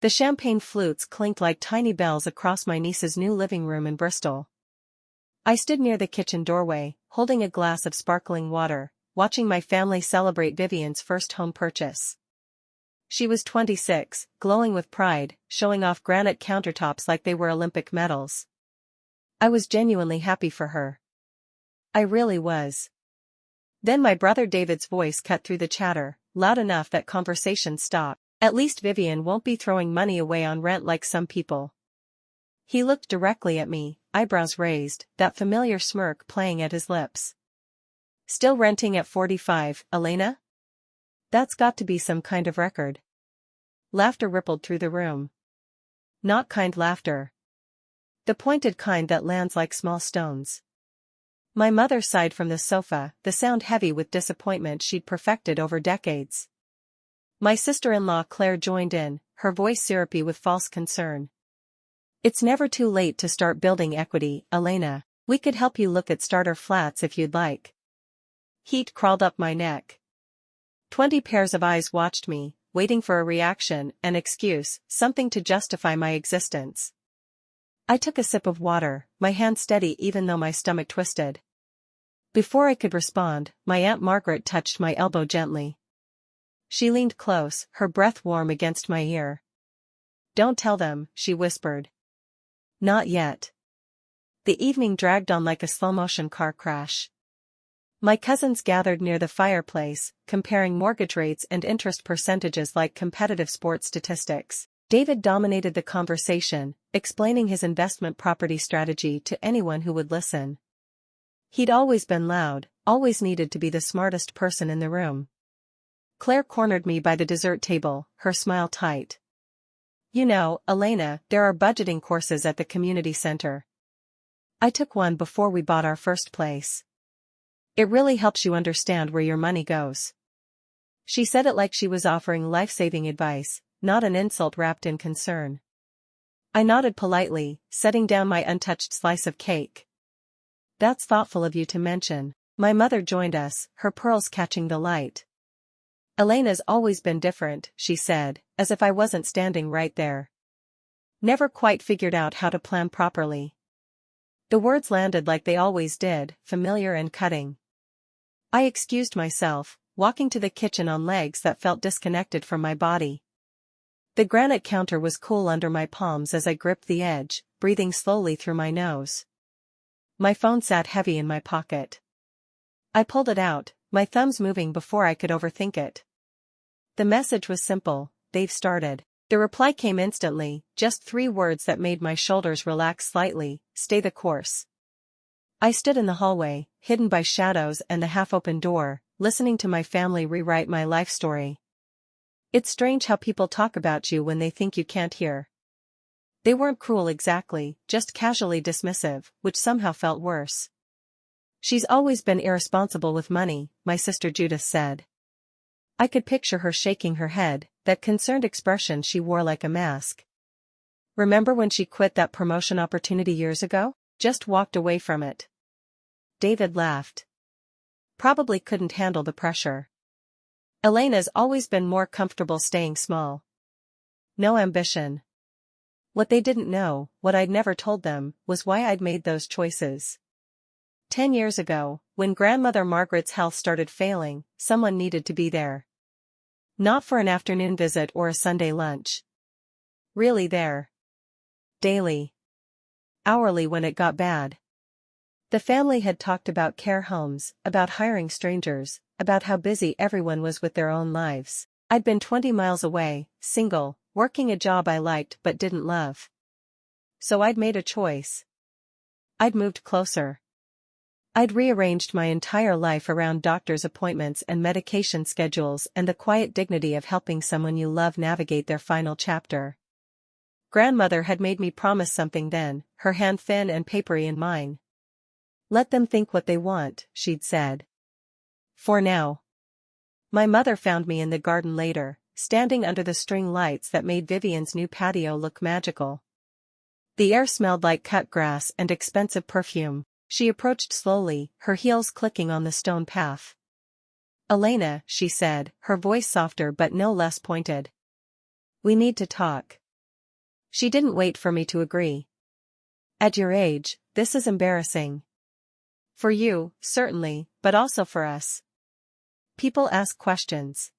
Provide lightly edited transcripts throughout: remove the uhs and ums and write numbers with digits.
The champagne flutes clinked like tiny bells across my niece's new living room in Bristol. I stood near the kitchen doorway, holding a glass of sparkling water, watching my family celebrate Vivian's first home purchase. She was 26, glowing with pride, showing off granite countertops like they were Olympic medals. I was genuinely happy for her. I really was. Then my brother David's voice cut through the chatter, loud enough that conversation stopped. At least Vivian won't be throwing money away on rent like some people. He looked directly at me, eyebrows raised, that familiar smirk playing at his lips. Still renting at 45, Elena? That's got to be some kind of record. Laughter rippled through the room. Not kind laughter. The pointed kind that lands like small stones. My mother sighed from the sofa, the sound heavy with disappointment she'd perfected over decades. My sister-in-law Claire joined in, her voice syrupy with false concern. It's never too late to start building equity, Elena. We could help you look at starter flats if you'd like. Heat crawled up my neck. 20 pairs of eyes watched me, waiting for a reaction, an excuse, something to justify my existence. I took a sip of water, my hand steady even though my stomach twisted. Before I could respond, my Aunt Margaret touched my elbow gently. She leaned close, her breath warm against my ear. Don't tell them, she whispered. Not yet. The evening dragged on like a slow-motion car crash. My cousins gathered near the fireplace, comparing mortgage rates and interest percentages like competitive sports statistics. David dominated the conversation, explaining his investment property strategy to anyone who would listen. He'd always been loud, always needed to be the smartest person in the room. Claire cornered me by the dessert table, her smile tight. You know, Elena, there are budgeting courses at the community center. I took one before we bought our first place. It really helps you understand where your money goes. She said it like she was offering life-saving advice, not an insult wrapped in concern. I nodded politely, setting down my untouched slice of cake. That's thoughtful of you to mention. My mother joined us, her pearls catching the light. Elena's always been different, she said, as if I wasn't standing right there. Never quite figured out how to plan properly. The words landed like they always did, familiar and cutting. I excused myself, walking to the kitchen on legs that felt disconnected from my body. The granite counter was cool under my palms as I gripped the edge, breathing slowly through my nose. My phone sat heavy in my pocket. I pulled it out, my thumbs moving before I could overthink it. The message was simple, they've started. The reply came instantly, just 3 words that made my shoulders relax slightly, stay the course. I stood in the hallway, hidden by shadows and the half-open door, listening to my family rewrite my life story. It's strange how people talk about you when they think you can't hear. They weren't cruel exactly, just casually dismissive, which somehow felt worse. She's always been irresponsible with money, my sister Judith said. I could picture her shaking her head, that concerned expression she wore like a mask. Remember when she quit that promotion opportunity years ago? Just walked away from it. David laughed. Probably couldn't handle the pressure. Elena's always been more comfortable staying small. No ambition. What they didn't know, what I'd never told them, was why I'd made those choices. 10 years ago, when grandmother Margaret's health started failing, someone needed to be there. Not for an afternoon visit or a Sunday lunch. Really there. Daily. Hourly when it got bad. The family had talked about care homes, about hiring strangers, about how busy everyone was with their own lives. I'd been 20 miles away, single, working a job I liked but didn't love. So I'd made a choice. I'd moved closer. I'd rearranged my entire life around doctor's appointments and medication schedules and the quiet dignity of helping someone you love navigate their final chapter. Grandmother had made me promise something then, her hand thin and papery in mine. Let them think what they want, she'd said. For now. My mother found me in the garden later, standing under the string lights that made Vivian's new patio look magical. The air smelled like cut grass and expensive perfume. She approached slowly, her heels clicking on the stone path. Elena, she said, her voice softer but no less pointed. We need to talk. She didn't wait for me to agree. At your age, this is embarrassing. For you, certainly, but also for us. People ask questions.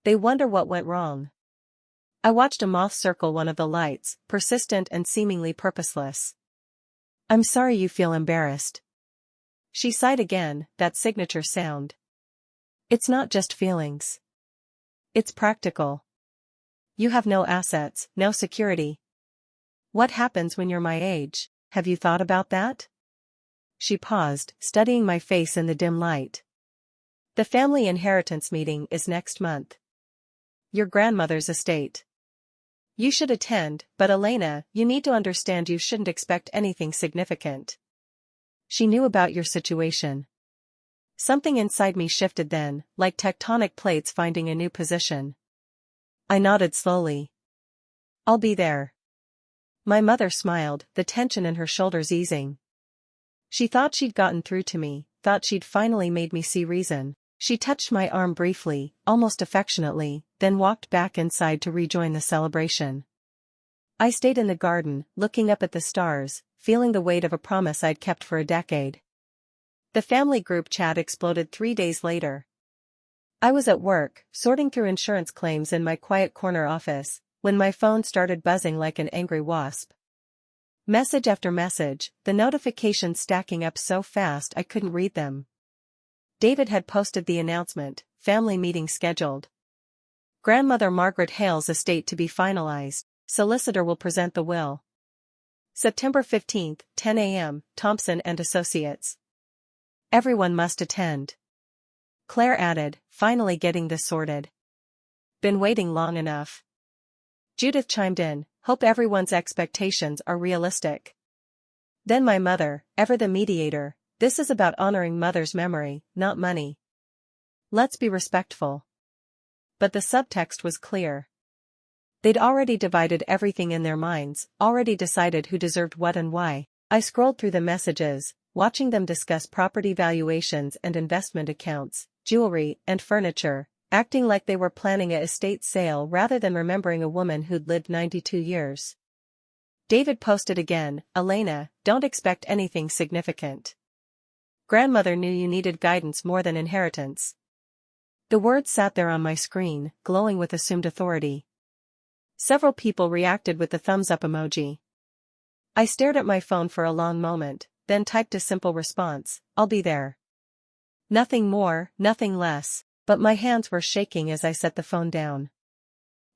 They wonder what went wrong. I watched a moth circle one of the lights, persistent and seemingly purposeless. I'm sorry you feel embarrassed. She sighed again, that signature sound. It's not just feelings. It's practical. You have no assets, no security. What happens when you're my age? Have you thought about that? She paused, studying my face in the dim light. The family inheritance meeting is next month. Your grandmother's estate. You should attend, but Elena, you need to understand you shouldn't expect anything significant. She knew about your situation. Something inside me shifted then, like tectonic plates finding a new position. I nodded slowly. I'll be there. My mother smiled, the tension in her shoulders easing. She thought she'd gotten through to me, thought she'd finally made me see reason. She touched my arm briefly, almost affectionately, then walked back inside to rejoin the celebration. I stayed in the garden, looking up at the stars, feeling the weight of a promise I'd kept for a decade. The family group chat exploded 3 days later. I was at work, sorting through insurance claims in my quiet corner office, when my phone started buzzing like an angry wasp. Message after message, the notifications stacking up so fast I couldn't read them. David had posted the announcement, family meeting scheduled. Grandmother Margaret Hale's estate to be finalized, solicitor will present the will. September 15, 10 a.m., Thompson and Associates. Everyone must attend. Claire added, finally getting this sorted. Been waiting long enough. Judith chimed in, hope everyone's expectations are realistic. Then my mother, ever the mediator, this is about honoring mother's memory, not money. Let's be respectful. But the subtext was clear. They'd already divided everything in their minds, already decided who deserved what and why. I scrolled through the messages, watching them discuss property valuations and investment accounts, jewelry and furniture, acting like they were planning a estate sale rather than remembering a woman who'd lived 92 years. David posted again, Elena, don't expect anything significant. Grandmother knew you needed guidance more than inheritance. The words sat there on my screen, glowing with assumed authority. Several people reacted with the thumbs up emoji. I stared at my phone for a long moment, then typed a simple response, I'll be there. Nothing more, nothing less, but my hands were shaking as I set the phone down.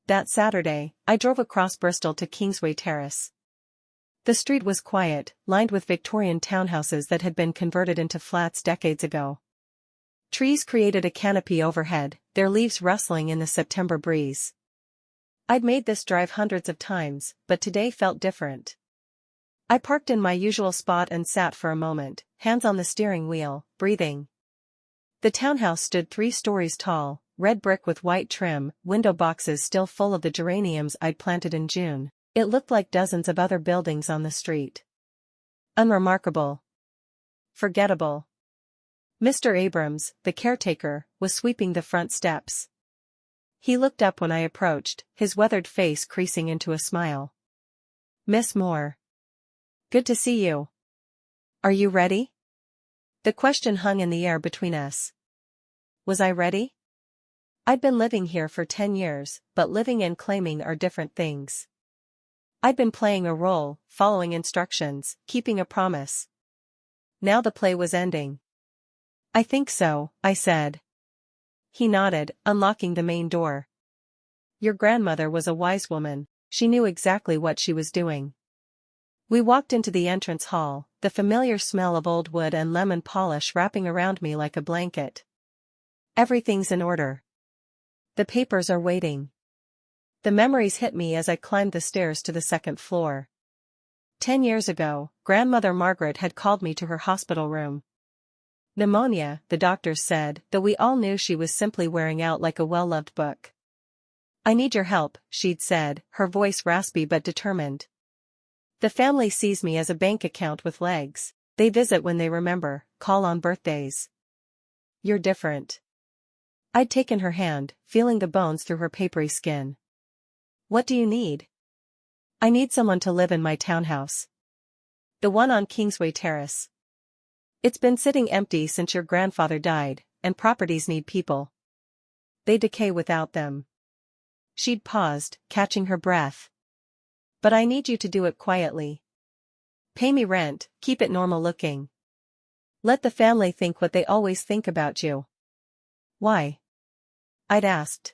That Saturday, I drove across Bristol to Kingsway Terrace. The street was quiet, lined with Victorian townhouses that had been converted into flats decades ago. Trees created a canopy overhead, their leaves rustling in the September breeze. I'd made this drive hundreds of times, but today felt different. I parked in my usual spot and sat for a moment, hands on the steering wheel, breathing. The townhouse stood 3 stories tall, red brick with white trim, window boxes still full of the geraniums I'd planted in June. It looked like dozens of other buildings on the street. Unremarkable. Forgettable. Mr. Abrams, the caretaker, was sweeping the front steps. He looked up when I approached, his weathered face creasing into a smile. Miss Moore. Good to see you. Are you ready? The question hung in the air between us. Was I ready? I'd been living here for 10 years, but living and claiming are different things. I'd been playing a role, following instructions, keeping a promise. Now the play was ending. I think so, I said. He nodded, unlocking the main door. Your grandmother was a wise woman, she knew exactly what she was doing. We walked into the entrance hall, the familiar smell of old wood and lemon polish wrapping around me like a blanket. Everything's in order. The papers are waiting. The memories hit me as I climbed the stairs to the second floor. 10 years ago, Grandmother Margaret had called me to her hospital room. Pneumonia, the doctors said, though we all knew she was simply wearing out like a well-loved book. I need your help, she'd said, her voice raspy but determined. The family sees me as a bank account with legs. They visit when they remember, call on birthdays. You're different. I'd taken her hand, feeling the bones through her papery skin. What do you need? I need someone to live in my townhouse. The one on Kingsway Terrace. It's been sitting empty since your grandfather died, and properties need people. They decay without them. She'd paused, catching her breath. But I need you to do it quietly. Pay me rent, keep it normal looking. Let the family think what they always think about you. Why? I'd asked.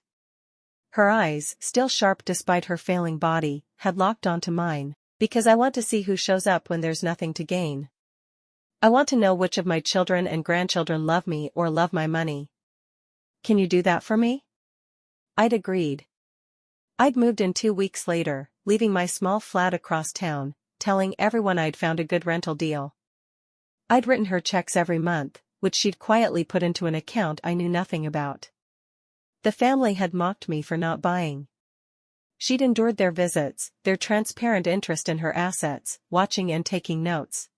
Her eyes, still sharp despite her failing body, had locked onto mine. Because I want to see who shows up when there's nothing to gain. I want to know which of my children and grandchildren love me or love my money. Can you do that for me? I'd agreed. I'd moved in 2 weeks later, leaving my small flat across town, telling everyone I'd found a good rental deal. I'd written her checks every month, which she'd quietly put into an account I knew nothing about. The family had mocked me for not buying. She'd endured their visits, their transparent interest in her assets, watching and taking notes.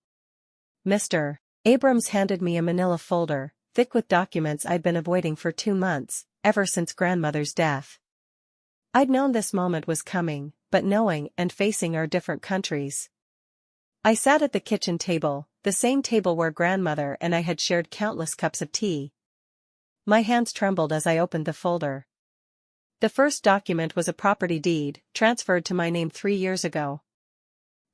Mr. Abrams handed me a manila folder, thick with documents I'd been avoiding for 2 months, ever since grandmother's death. I'd known this moment was coming, but knowing and facing our different countries. I sat at the kitchen table, the same table where grandmother and I had shared countless cups of tea. My hands trembled as I opened the folder. The first document was a property deed, transferred to my name 3 years ago.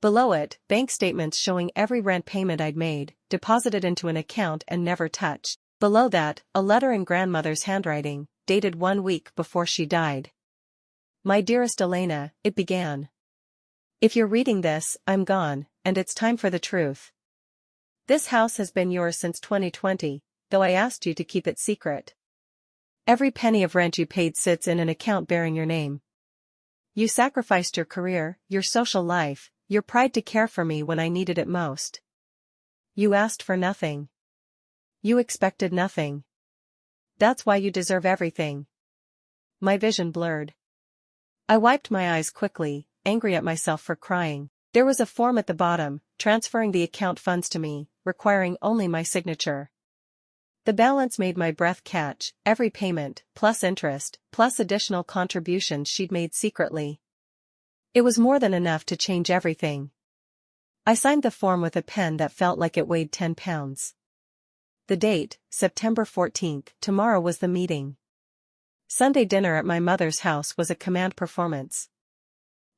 Below it, bank statements showing every rent payment I'd made, deposited into an account and never touched. Below that, a letter in grandmother's handwriting, dated 1 week before she died. My dearest Elena, it began. If you're reading this, I'm gone, and it's time for the truth. This house has been yours since 2020, though I asked you to keep it secret. Every penny of rent you paid sits in an account bearing your name. You sacrificed your career, your social life, your pride to care for me when I needed it most. You asked for nothing. You expected nothing. That's why you deserve everything. My vision blurred. I wiped my eyes quickly, angry at myself for crying. There was a form at the bottom, transferring the account funds to me, requiring only my signature. The balance made my breath catch, every payment, plus interest, plus additional contributions she'd made secretly. It was more than enough to change everything. I signed the form with a pen that felt like it weighed 10 pounds. The date, September 14th, tomorrow was the meeting. Sunday dinner at my mother's house was a command performance.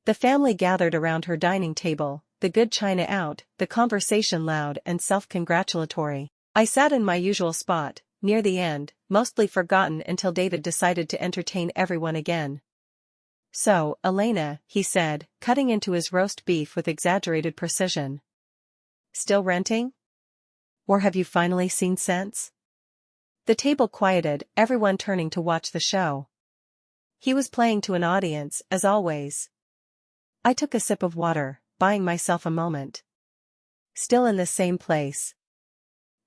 The family gathered around her dining table, the good china out, the conversation loud and self-congratulatory. I sat in my usual spot, near the end, mostly forgotten until David decided to entertain everyone again. So, Elena, he said, cutting into his roast beef with exaggerated precision. Still renting? Or have you finally seen sense? The table quieted, everyone turning to watch the show. He was playing to an audience, as always. I took a sip of water, buying myself a moment. Still in the same place.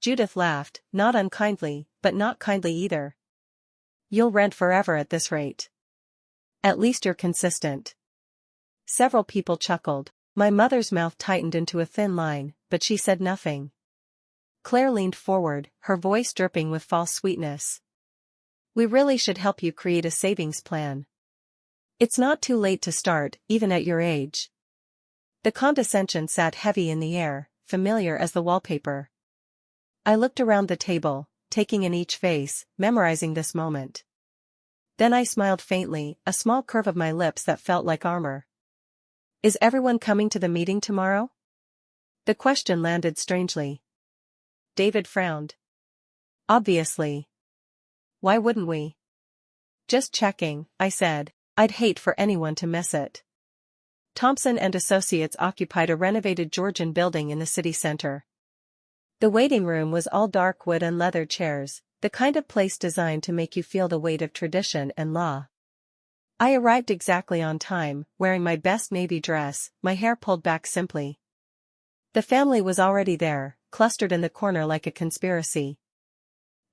Judith laughed, not unkindly, but not kindly either. You'll rent forever at this rate. At least you're consistent. Several people chuckled. My mother's mouth tightened into a thin line, but she said nothing. Claire leaned forward, her voice dripping with false sweetness. We really should help you create a savings plan. It's not too late to start, even at your age. The condescension sat heavy in the air, familiar as the wallpaper. I looked around the table, taking in each face, memorizing this moment. Then I smiled faintly, a small curve of my lips that felt like armor. Is everyone coming to the meeting tomorrow? The question landed strangely. David frowned. Obviously. Why wouldn't we? Just checking, I said. I'd hate for anyone to miss it. Thompson and Associates occupied a renovated Georgian building in the city center. The waiting room was all dark wood and leather chairs, the kind of place designed to make you feel the weight of tradition and law. I arrived exactly on time, wearing my best navy dress, my hair pulled back simply. The family was already there, clustered in the corner like a conspiracy.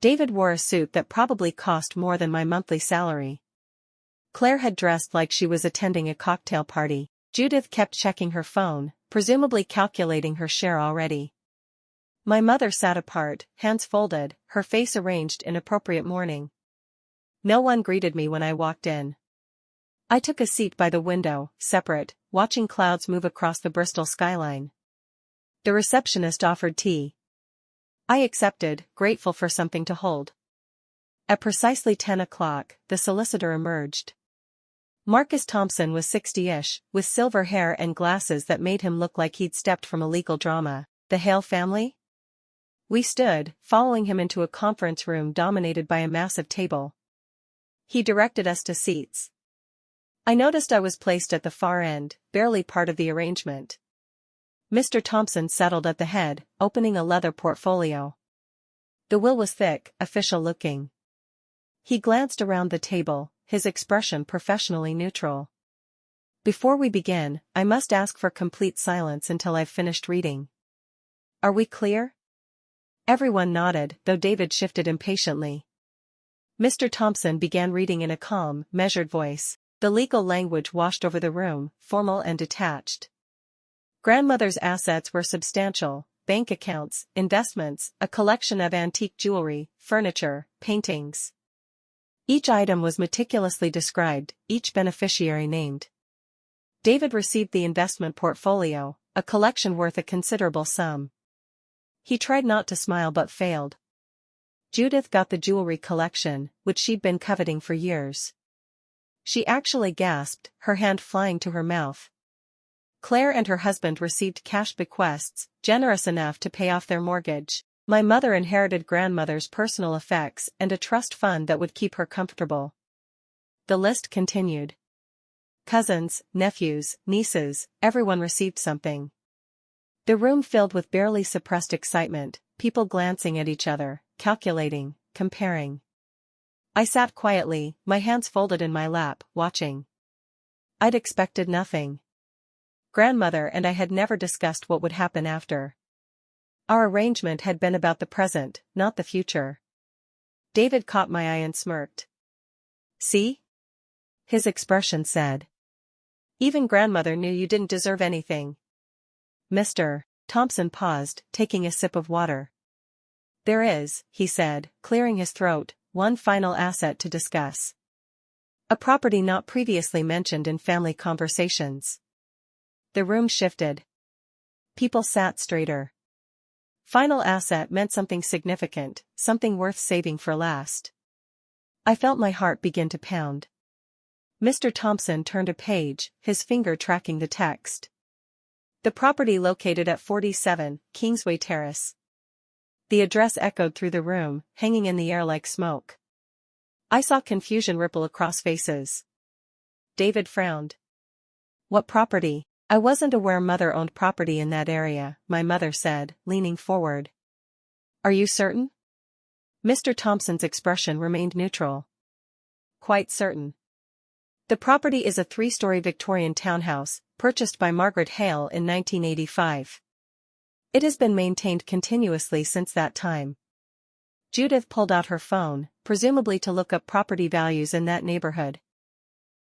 David wore a suit that probably cost more than my monthly salary. Claire had dressed like she was attending a cocktail party. Judith kept checking her phone, presumably calculating her share already. My mother sat apart, hands folded, her face arranged in appropriate mourning. No one greeted me when I walked in. I took a seat by the window, separate, watching clouds move across the Bristol skyline. The receptionist offered tea. I accepted, grateful for something to hold. At precisely 10 o'clock, the solicitor emerged. Marcus Thompson was 60-ish, with silver hair and glasses that made him look like he'd stepped from a legal drama. The Hale family? We stood, following him into a conference room dominated by a massive table. He directed us to seats. I noticed I was placed at the far end, barely part of the arrangement. Mr. Thompson settled at the head, opening a leather portfolio. The will was thick, official-looking. He glanced around the table, his expression professionally neutral. Before we begin, I must ask for complete silence until I've finished reading. Are we clear? Everyone nodded, though David shifted impatiently. Mr. Thompson began reading in a calm, measured voice. The legal language washed over the room, formal and detached. Grandmother's assets were substantial: bank accounts, investments, a collection of antique jewelry, furniture, paintings. Each item was meticulously described, each beneficiary named. David received the investment portfolio, a collection worth a considerable sum. He tried not to smile but failed. Judith got the jewelry collection, which she'd been coveting for years. She actually gasped, her hand flying to her mouth. Claire and her husband received cash bequests, generous enough to pay off their mortgage. My mother inherited grandmother's personal effects and a trust fund that would keep her comfortable. The list continued. Cousins, nephews, nieces, everyone received something. The room filled with barely suppressed excitement, people glancing at each other, calculating, comparing. I sat quietly, my hands folded in my lap, watching. I'd expected nothing. Grandmother and I had never discussed what would happen after. Our arrangement had been about the present, not the future. David caught my eye and smirked. See? His expression said. Even grandmother knew you didn't deserve anything. Mr. Thompson paused, taking a sip of water. There is, he said, clearing his throat, one final asset to discuss. A property not previously mentioned in family conversations. The room shifted. People sat straighter. Final asset meant something significant, something worth saving for last. I felt my heart begin to pound. Mr. Thompson turned a page, his finger tracking the text. The property located at 47, Kingsway Terrace. The address echoed through the room, hanging in the air like smoke. I saw confusion ripple across faces. David frowned. What property? I wasn't aware Mother owned property in that area, my mother said, leaning forward. Are you certain? Mr. Thompson's expression remained neutral. Quite certain. The property is a 3-story Victorian townhouse, purchased by Margaret Hale in 1985. It has been maintained continuously since that time. Judith pulled out her phone, presumably to look up property values in that neighborhood.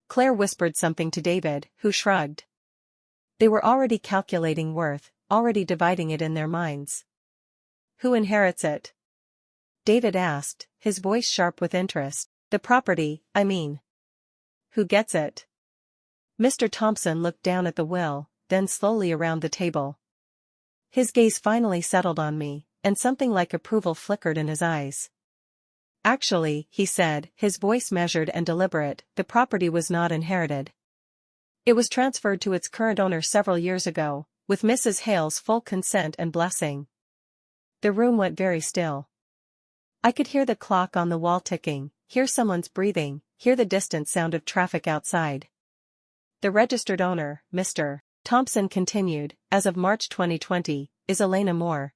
Claire whispered something to David, who shrugged. They were already calculating worth, already dividing it in their minds. Who inherits it? David asked, his voice sharp with interest. The property, I mean. Who gets it? Mr. Thompson looked down at the will, then slowly around the table. His gaze finally settled on me, and something like approval flickered in his eyes. Actually, he said, his voice measured and deliberate, the property was not inherited. It was transferred to its current owner several years ago, with Mrs. Hale's full consent and blessing. The room went very still. I could hear the clock on the wall ticking, hear someone's breathing, hear the distant sound of traffic outside. The registered owner, Mr. Thompson continued, as of March 2020, is Elena Moore.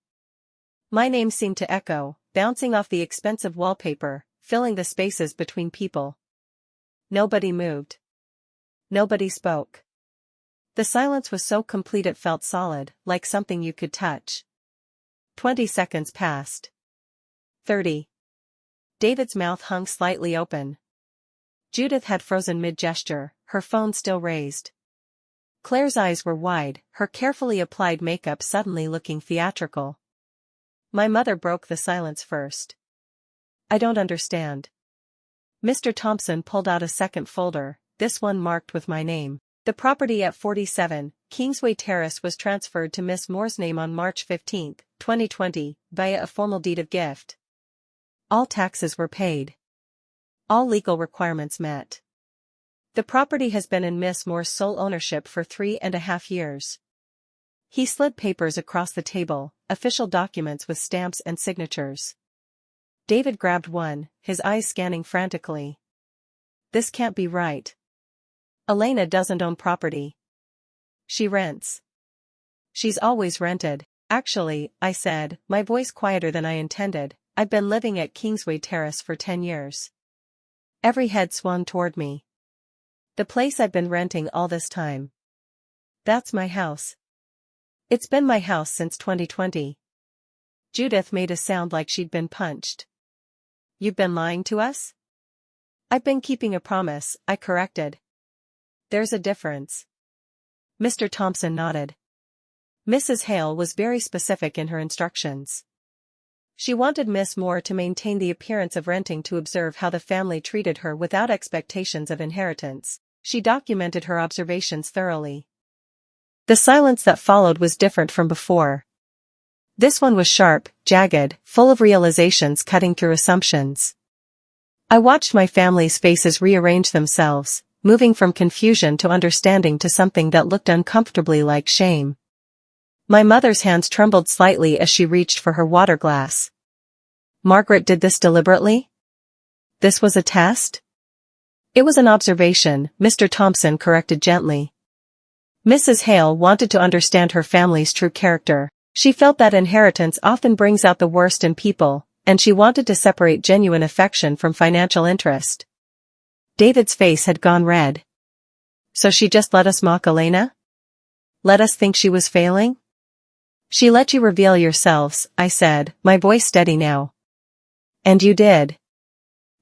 My name seemed to echo, bouncing off the expensive wallpaper, filling the spaces between people. Nobody moved. Nobody spoke. The silence was so complete it felt solid, like something you could touch. 20 seconds passed. 30. David's mouth hung slightly open. Judith had frozen mid-gesture, her phone still raised. Claire's eyes were wide, her carefully applied makeup suddenly looking theatrical. My mother broke the silence first. I don't understand. Mr. Thompson pulled out a second folder, this one marked with my name. The property at 47, Kingsway Terrace was transferred to Miss Moore's name on March 15, 2020, via a formal deed of gift. All taxes were paid. All legal requirements met. The property has been in Miss Moore's sole ownership for 3.5 years. He slid papers across the table, official documents with stamps and signatures. David grabbed one, his eyes scanning frantically. This can't be right. Elena doesn't own property. She rents. She's always rented. Actually, I said, my voice quieter than I intended, I've been living at Kingsway Terrace for 10 years. Every head swung toward me. The place I've been renting all this time. That's my house. It's been my house since 2020. Judith made a sound like she'd been punched. You've been lying to us? I've been keeping a promise, I corrected. There's a difference. Mr. Thompson nodded. Mrs. Hale was very specific in her instructions. She wanted Miss Moore to maintain the appearance of renting to observe how the family treated her without expectations of inheritance. She documented her observations thoroughly. The silence that followed was different from before. This one was sharp, jagged, full of realizations cutting through assumptions. I watched my family's faces rearrange themselves, moving from confusion to understanding to something that looked uncomfortably like shame. My mother's hands trembled slightly as she reached for her water glass. Margaret did this deliberately? This was a test? It was an observation, Mr. Thompson corrected gently. Mrs. Hale wanted to understand her family's true character. She felt that inheritance often brings out the worst in people, and she wanted to separate genuine affection from financial interest. David's face had gone red. So she just let us mock Elena? Let us think she was failing? She let you reveal yourselves, I said, my voice steady now. And you did.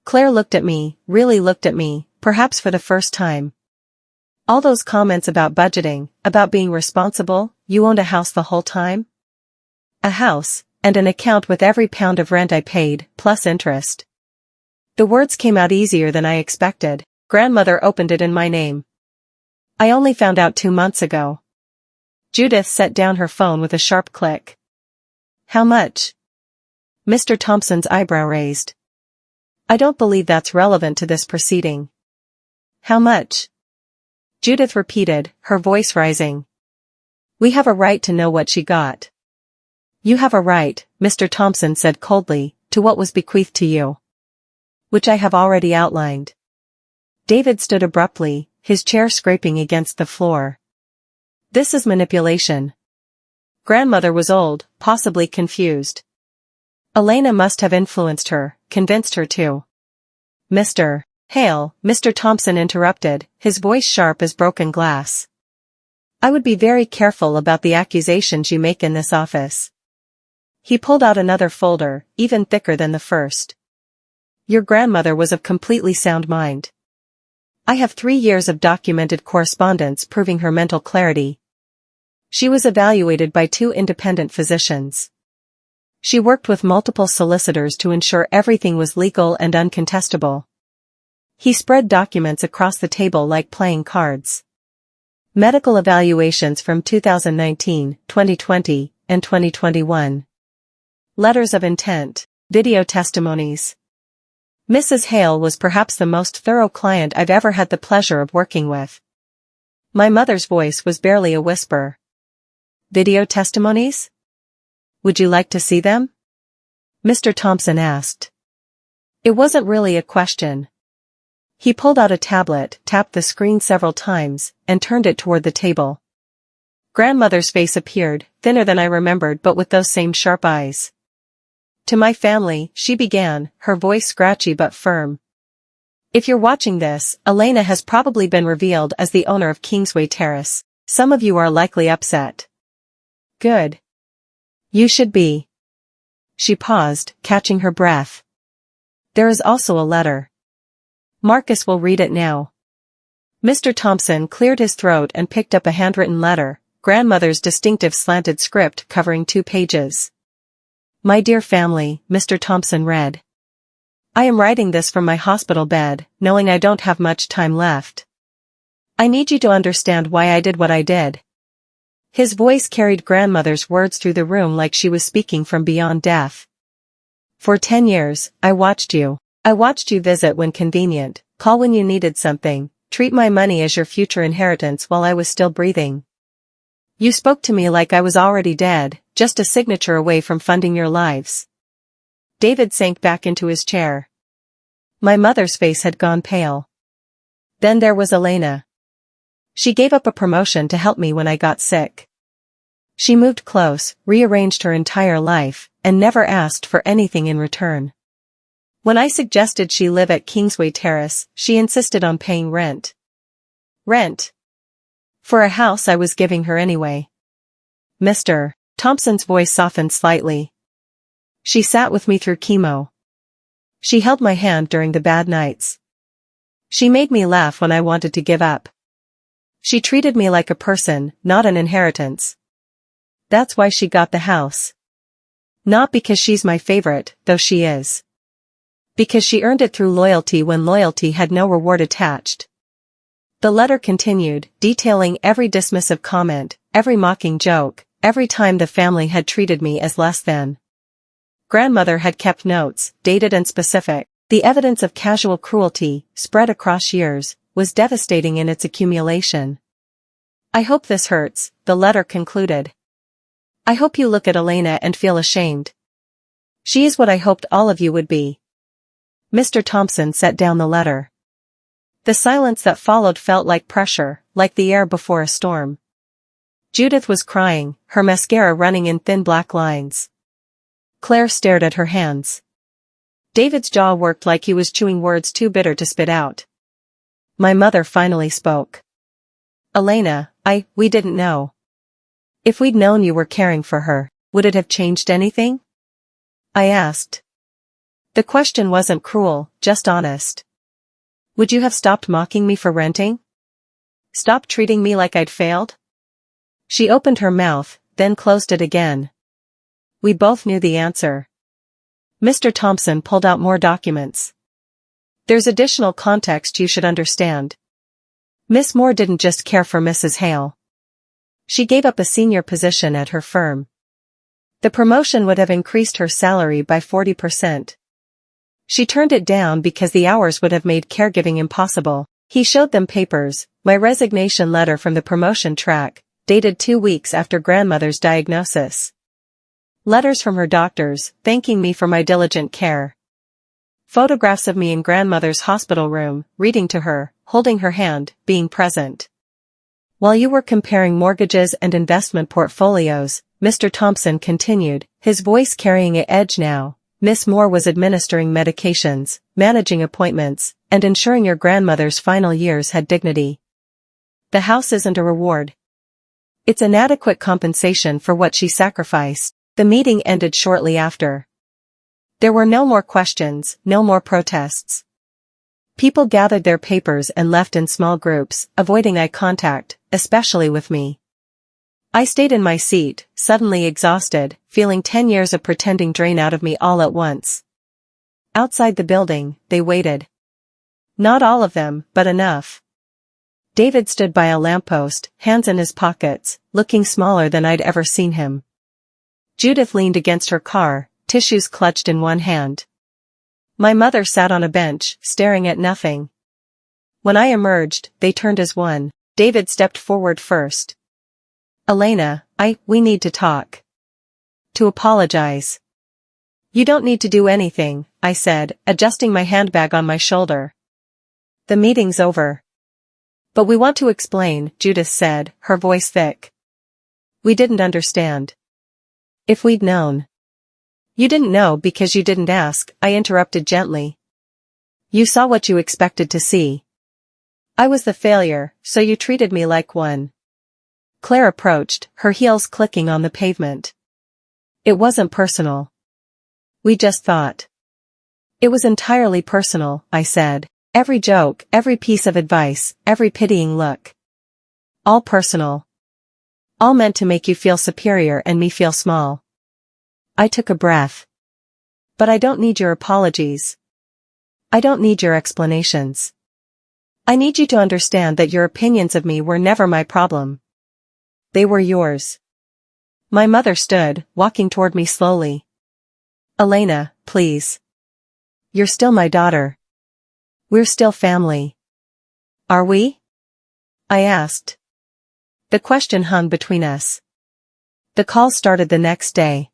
Claire looked at me, really looked at me, perhaps for the first time. All those comments about budgeting, about being responsible, you owned a house the whole time? A house, and an account with every pound of rent I paid, plus interest. The words came out easier than I expected. Grandmother opened it in my name. I only found out 2 months ago. Judith set down her phone with a sharp click. How much? Mr. Thompson's eyebrow raised. I don't believe that's relevant to this proceeding. How much? Judith repeated, her voice rising. We have a right to know what she got. You have a right, Mr. Thompson said coldly, to what was bequeathed to you. Which I have already outlined. David stood abruptly, his chair scraping against the floor. This is manipulation. Grandmother was old, possibly confused. Elena must have influenced her, convinced her to. Mr. Hale, Mr. Thompson interrupted, his voice sharp as broken glass. I would be very careful about the accusations you make in this office. He pulled out another folder, even thicker than the first. Your grandmother was of completely sound mind. I have 3 years of documented correspondence proving her mental clarity. She was evaluated by 2 independent physicians. She worked with multiple solicitors to ensure everything was legal and uncontestable. He spread documents across the table like playing cards. Medical evaluations from 2019, 2020, and 2021. Letters of intent, video testimonies. Mrs. Hale was perhaps the most thorough client I've ever had the pleasure of working with. My mother's voice was barely a whisper. Video testimonies? Would you like to see them? Mr. Thompson asked. It wasn't really a question. He pulled out a tablet, tapped the screen several times, and turned it toward the table. Grandmother's face appeared, thinner than I remembered but with those same sharp eyes. To my family, she began, her voice scratchy but firm. If you're watching this, Elena has probably been revealed as the owner of Kingsway Terrace. Some of you are likely upset. Good. You should be. She paused, catching her breath. There is also a letter. Marcus will read it now. Mr. Thompson cleared his throat and picked up a handwritten letter, grandmother's distinctive slanted script covering 2 pages. My dear family, Mr. Thompson read. I am writing this from my hospital bed, knowing I don't have much time left. I need you to understand why I did what I did. His voice carried grandmother's words through the room like she was speaking from beyond death. For 10 years, I watched you. I watched you visit when convenient, call when you needed something, treat my money as your future inheritance while I was still breathing. You spoke to me like I was already dead, just a signature away from funding your lives. David sank back into his chair. My mother's face had gone pale. Then there was Elena. She gave up a promotion to help me when I got sick. She moved close, rearranged her entire life, and never asked for anything in return. When I suggested she live at Kingsway Terrace, she insisted on paying rent. Rent? For a house I was giving her anyway. Mr. Thompson's voice softened slightly. She sat with me through chemo. She held my hand during the bad nights. She made me laugh when I wanted to give up. She treated me like a person, not an inheritance. That's why she got the house. Not because she's my favorite, though she is. Because she earned it through loyalty when loyalty had no reward attached. The letter continued, detailing every dismissive comment, every mocking joke, every time the family had treated me as less than. Grandmother had kept notes, dated and specific. The evidence of casual cruelty, spread across years, was devastating in its accumulation. I hope this hurts, the letter concluded. I hope you look at Elena and feel ashamed. She is what I hoped all of you would be. Mr. Thompson set down the letter. The silence that followed felt like pressure, like the air before a storm. Judith was crying, her mascara running in thin black lines. Claire stared at her hands. David's jaw worked like he was chewing words too bitter to spit out. My mother finally spoke. Elena, we didn't know. If we'd known you were caring for her, would it have changed anything? I asked. The question wasn't cruel, just honest. Would you have stopped mocking me for renting? Stopped treating me like I'd failed? She opened her mouth, then closed it again. We both knew the answer. Mr. Thompson pulled out more documents. There's additional context you should understand. Miss Moore didn't just care for Mrs. Hale. She gave up a senior position at her firm. The promotion would have increased her salary by 40%. She turned it down because the hours would have made caregiving impossible. He showed them papers, my resignation letter from the promotion track, dated 2 weeks after grandmother's diagnosis. Letters from her doctors, thanking me for my diligent care. Photographs of me in grandmother's hospital room, reading to her, holding her hand, being present. While you were comparing mortgages and investment portfolios, Mr. Thompson continued, his voice carrying an edge now, Miss Moore was administering medications, managing appointments, and ensuring your grandmother's final years had dignity. The house isn't a reward. It's inadequate compensation for what she sacrificed. The meeting ended shortly after. There were no more questions, no more protests. People gathered their papers and left in small groups, avoiding eye contact, especially with me. I stayed in my seat, suddenly exhausted, feeling 10 years of pretending drain out of me all at once. Outside the building, they waited. Not all of them, but enough. David stood by a lamppost, hands in his pockets, looking smaller than I'd ever seen him. Judith leaned against her car, tissues clutched in one hand. My mother sat on a bench, staring at nothing. When I emerged, they turned as one. David stepped forward first. Elena, we need to talk. To apologize. You don't need to do anything, I said, adjusting my handbag on my shoulder. The meeting's over. But we want to explain, Judith said, her voice thick. We didn't understand. If we'd known. You didn't know because you didn't ask, I interrupted gently. You saw what you expected to see. I was the failure, so you treated me like one. Claire approached, her heels clicking on the pavement. It wasn't personal. We just thought. It was entirely personal, I said. Every joke, every piece of advice, every pitying look. All personal. All meant to make you feel superior and me feel small. I took a breath. But I don't need your apologies. I don't need your explanations. I need you to understand that your opinions of me were never my problem. They were yours. My mother stood, walking toward me slowly. Elena, please. You're still my daughter. We're still family. Are we? I asked. The question hung between us. The call started the next day.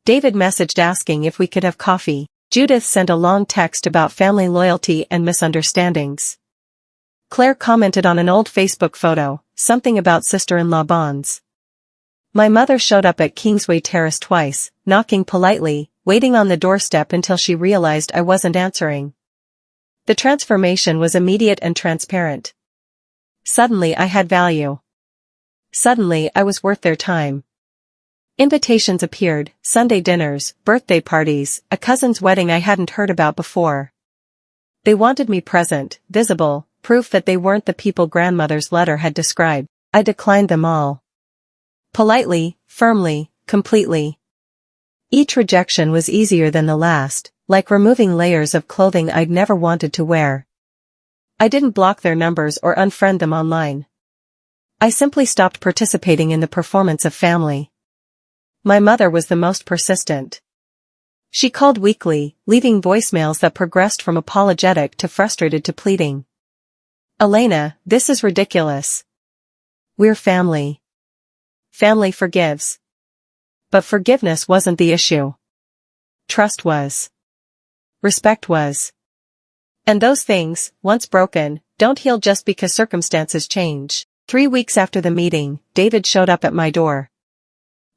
David messaged asking if we could have coffee. Judith sent a long text about family loyalty and misunderstandings. Claire commented on an old Facebook photo, something about sister-in-law bonds. My mother showed up at Kingsway Terrace twice, knocking politely, waiting on the doorstep until she realized I wasn't answering. The transformation was immediate and transparent. Suddenly I had value. Suddenly I was worth their time. Invitations appeared, Sunday dinners, birthday parties, a cousin's wedding I hadn't heard about before. They wanted me present, visible, proof that they weren't the people grandmother's letter had described. I declined them all. Politely, firmly, completely. Each rejection was easier than the last, like removing layers of clothing I'd never wanted to wear. I didn't block their numbers or unfriend them online. I simply stopped participating in the performance of family. My mother was the most persistent. She called weekly, leaving voicemails that progressed from apologetic to frustrated to pleading. Elena, this is ridiculous. We're family. Family forgives. But forgiveness wasn't the issue. Trust was. Respect was. And those things, once broken, don't heal just because circumstances change. 3 weeks after the meeting, David showed up at my door.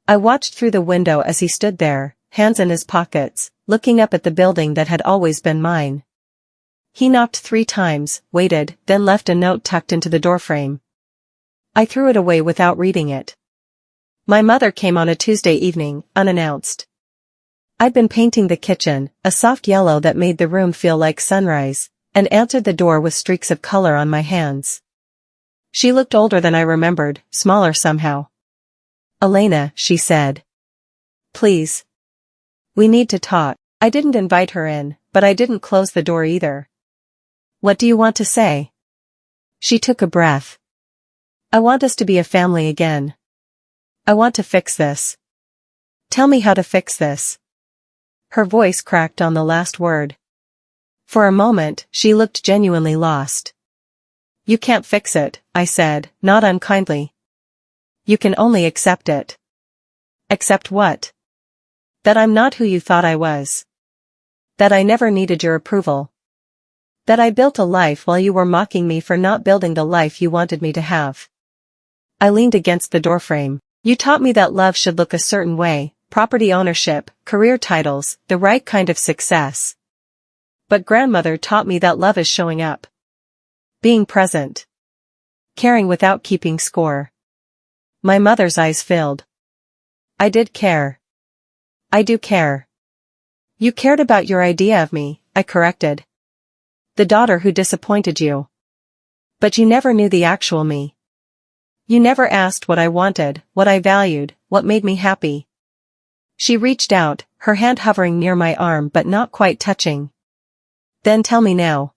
I watched through the window as he stood there, hands in his pockets, looking up at the building that had always been mine. He knocked 3 times, waited, then left a note tucked into the doorframe. I threw it away without reading it. My mother came on a Tuesday evening, unannounced. I'd been painting the kitchen, a soft yellow that made the room feel like sunrise, and answered the door with streaks of color on my hands. She looked older than I remembered, smaller somehow. Elena, she said. Please. We need to talk. I didn't invite her in, but I didn't close the door either. What do you want to say? She took a breath. I want us to be a family again. I want to fix this. Tell me how to fix this. Her voice cracked on the last word. For a moment, she looked genuinely lost. You can't fix it, I said, not unkindly. You can only accept it. Accept what? That I'm not who you thought I was. That I never needed your approval. That I built a life while you were mocking me for not building the life you wanted me to have. I leaned against the doorframe. You taught me that love should look a certain way, property ownership, career titles, the right kind of success. But grandmother taught me that love is showing up. Being present. Caring without keeping score. My mother's eyes filled. I did care. I do care. You cared about your idea of me, I corrected. The daughter who disappointed you. But you never knew the actual me. You never asked what I wanted, what I valued, what made me happy. She reached out, her hand hovering near my arm but not quite touching. Then tell me now.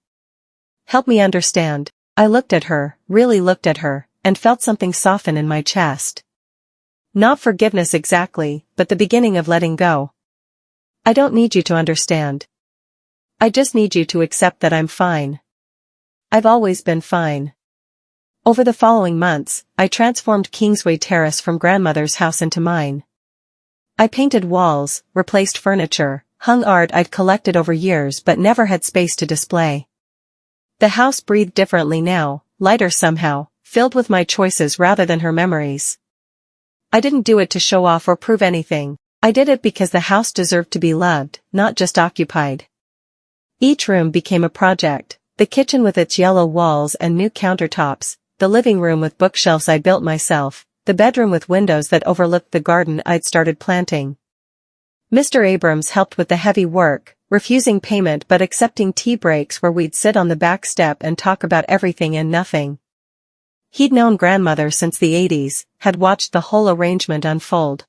Help me understand. I looked at her, really looked at her, and felt something soften in my chest. Not forgiveness exactly, but the beginning of letting go. I don't need you to understand. I just need you to accept that I'm fine. I've always been fine. Over the following months, I transformed Kingsway Terrace from grandmother's house into mine. I painted walls, replaced furniture, hung art I'd collected over years but never had space to display. The house breathed differently now, lighter somehow, filled with my choices rather than her memories. I didn't do it to show off or prove anything. I did it because the house deserved to be loved, not just occupied. Each room became a project, the kitchen with its yellow walls and new countertops, the living room with bookshelves I built myself, the bedroom with windows that overlooked the garden I'd started planting. Mr. Abrams helped with the heavy work, refusing payment but accepting tea breaks where we'd sit on the back step and talk about everything and nothing. He'd known grandmother since the 80s, had watched the whole arrangement unfold.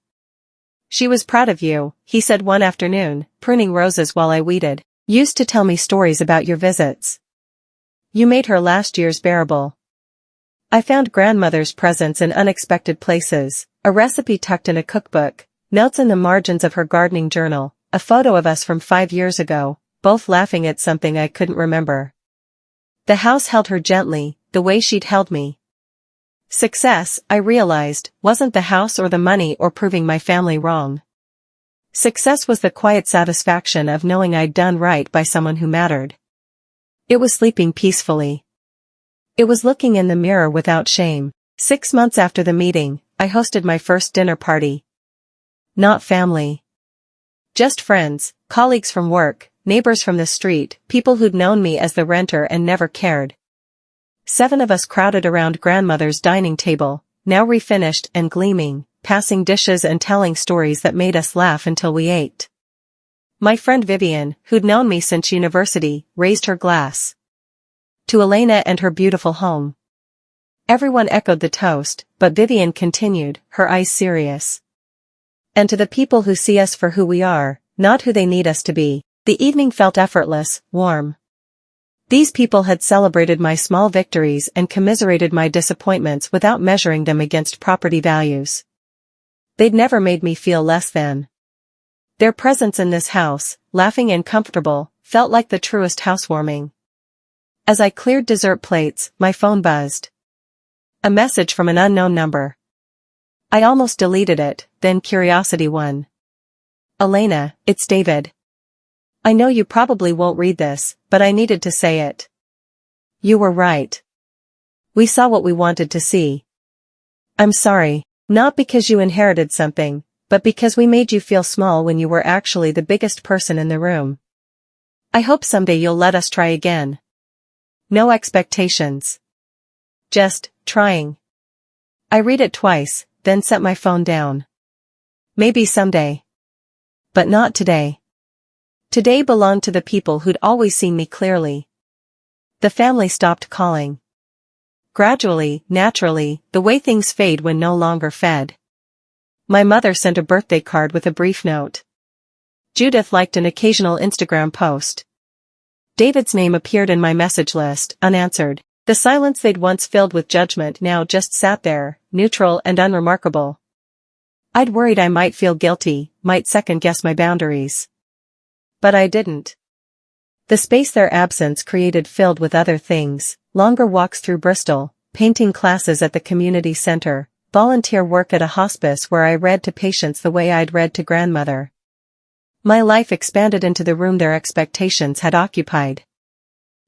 She was proud of you, he said one afternoon, pruning roses while I weeded. Used to tell me stories about your visits. You made her last year's bearable. I found grandmother's presents in unexpected places, a recipe tucked in a cookbook, notes in the margins of her gardening journal, a photo of us from 5 years ago, both laughing at something I couldn't remember. The house held her gently, the way she'd held me. Success, I realized, wasn't the house or the money or proving my family wrong. Success was the quiet satisfaction of knowing I'd done right by someone who mattered. It was sleeping peacefully. It was looking in the mirror without shame. 6 months after the meeting, I hosted my first dinner party. Not family. Just friends, colleagues from work, neighbors from the street, people who'd known me as the renter and never cared. 7 of us crowded around grandmother's dining table, now refinished and gleaming, passing dishes and telling stories that made us laugh until we ate. My friend Vivian, who'd known me since university, raised her glass. To Elena and her beautiful home. Everyone echoed the toast, but Vivian continued, her eyes serious. And to the people who see us for who we are, not who they need us to be. The evening felt effortless, warm. These people had celebrated my small victories and commiserated my disappointments without measuring them against property values. They'd never made me feel less than. Their presence in this house, laughing and comfortable, felt like the truest housewarming. As I cleared dessert plates, my phone buzzed. A message from an unknown number. I almost deleted it, then curiosity won. Elena, it's David. I know you probably won't read this, but I needed to say it. You were right. We saw what we wanted to see. I'm sorry, not because you inherited something, but because we made you feel small when you were actually the biggest person in the room. I hope someday you'll let us try again. No expectations. Just, trying. I read it twice, then set my phone down. Maybe someday. But not today. Today belonged to the people who'd always seen me clearly. The family stopped calling. Gradually, naturally, the way things fade when no longer fed. My mother sent a birthday card with a brief note. Judith liked an occasional Instagram post. David's name appeared in my message list, unanswered. The silence they'd once filled with judgment now just sat there, neutral and unremarkable. I'd worried I might feel guilty, might second-guess my boundaries. But I didn't. The space their absence created filled with other things, longer walks through Bristol, painting classes at the community center, volunteer work at a hospice where I read to patients the way I'd read to grandmother. My life expanded into the room their expectations had occupied.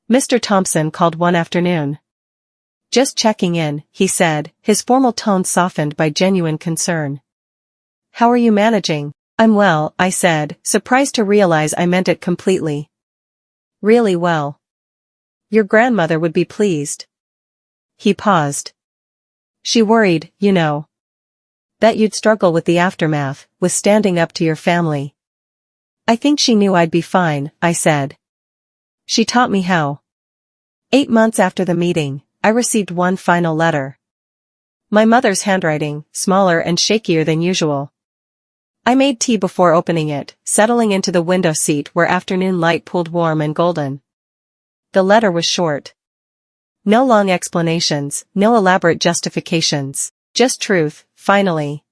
Mr. Thompson called one afternoon. Just checking in, he said, his formal tone softened by genuine concern. How are you managing? I'm well, I said, surprised to realize I meant it completely. Really well. Your grandmother would be pleased. He paused. She worried, you know. That you'd struggle with the aftermath, with standing up to your family. I think she knew I'd be fine, I said. She taught me how. 8 months after the meeting, I received one final letter. My mother's handwriting, smaller and shakier than usual. I made tea before opening it, settling into the window seat where afternoon light pooled warm and golden. The letter was short. No long explanations, no elaborate justifications, just truth, finally.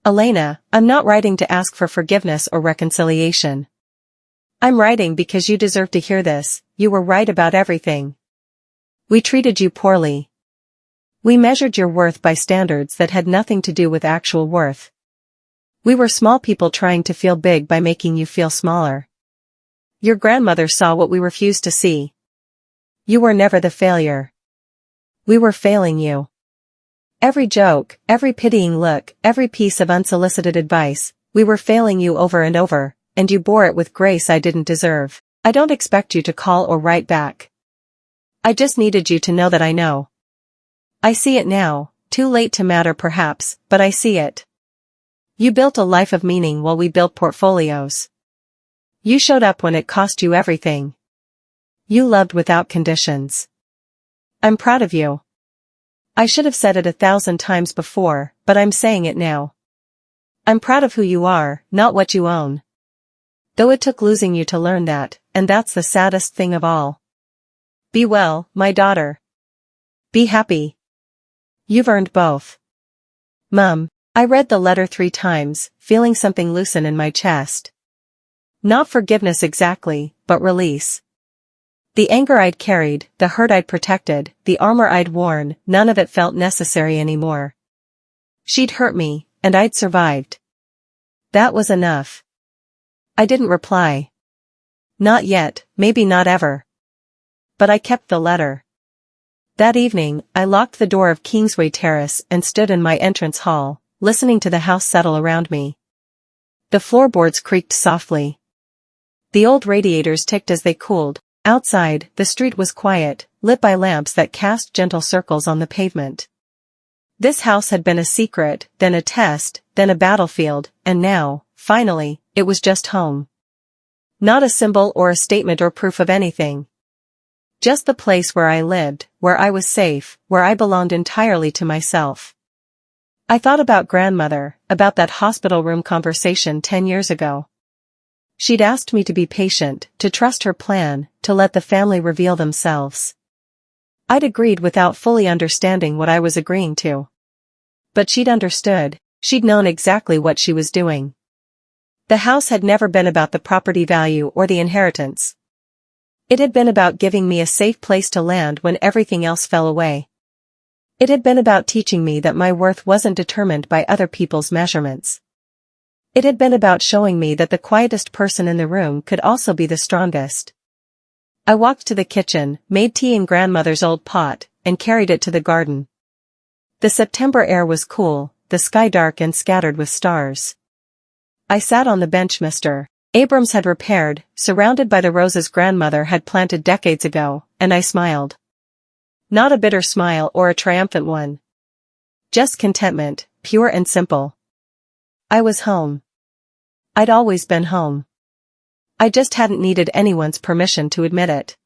Elena, I'm not writing to ask for forgiveness or reconciliation. I'm writing because you deserve to hear this, you were right about everything. We treated you poorly. We measured your worth by standards that had nothing to do with actual worth. We were small people trying to feel big by making you feel smaller. Your grandmother saw what we refused to see. You were never the failure. We were failing you. Every joke, every pitying look, every piece of unsolicited advice, we were failing you over and over, and you bore it with grace I didn't deserve. I don't expect you to call or write back. I just needed you to know that I know. I see it now, too late to matter perhaps, but I see it. You built a life of meaning while we built portfolios. You showed up when it cost you everything. You loved without conditions. I'm proud of you. I should have said it 1,000 times before, but I'm saying it now. I'm proud of who you are, not what you own. Though it took losing you to learn that, and that's the saddest thing of all. Be well, my daughter. Be happy. You've earned both. Mum. I read the letter 3 times, feeling something loosen in my chest. Not forgiveness exactly, but release. The anger I'd carried, the hurt I'd protected, the armor I'd worn, none of it felt necessary anymore. She'd hurt me, and I'd survived. That was enough. I didn't reply. Not yet, maybe not ever. But I kept the letter. That evening, I locked the door of Kingsway Terrace and stood in my entrance hall, listening to the house settle around me. The floorboards creaked softly. The old radiators ticked as they cooled. Outside, the street was quiet, lit by lamps that cast gentle circles on the pavement. This house had been a secret, then a test, then a battlefield, and now, finally, it was just home. Not a symbol or a statement or proof of anything. Just the place where I lived, where I was safe, where I belonged entirely to myself. I thought about grandmother, about that hospital room conversation 10 years ago. She'd asked me to be patient, to trust her plan, to let the family reveal themselves. I'd agreed without fully understanding what I was agreeing to. But she'd understood, she'd known exactly what she was doing. The house had never been about the property value or the inheritance. It had been about giving me a safe place to land when everything else fell away. It had been about teaching me that my worth wasn't determined by other people's measurements. It had been about showing me that the quietest person in the room could also be the strongest. I walked to the kitchen, made tea in grandmother's old pot, and carried it to the garden. The September air was cool, the sky dark and scattered with stars. I sat on the bench Mr. Abrams had repaired, surrounded by the roses grandmother had planted decades ago, and I smiled. Not a bitter smile or a triumphant one. Just contentment, pure and simple. I was home. I'd always been home. I just hadn't needed anyone's permission to admit it.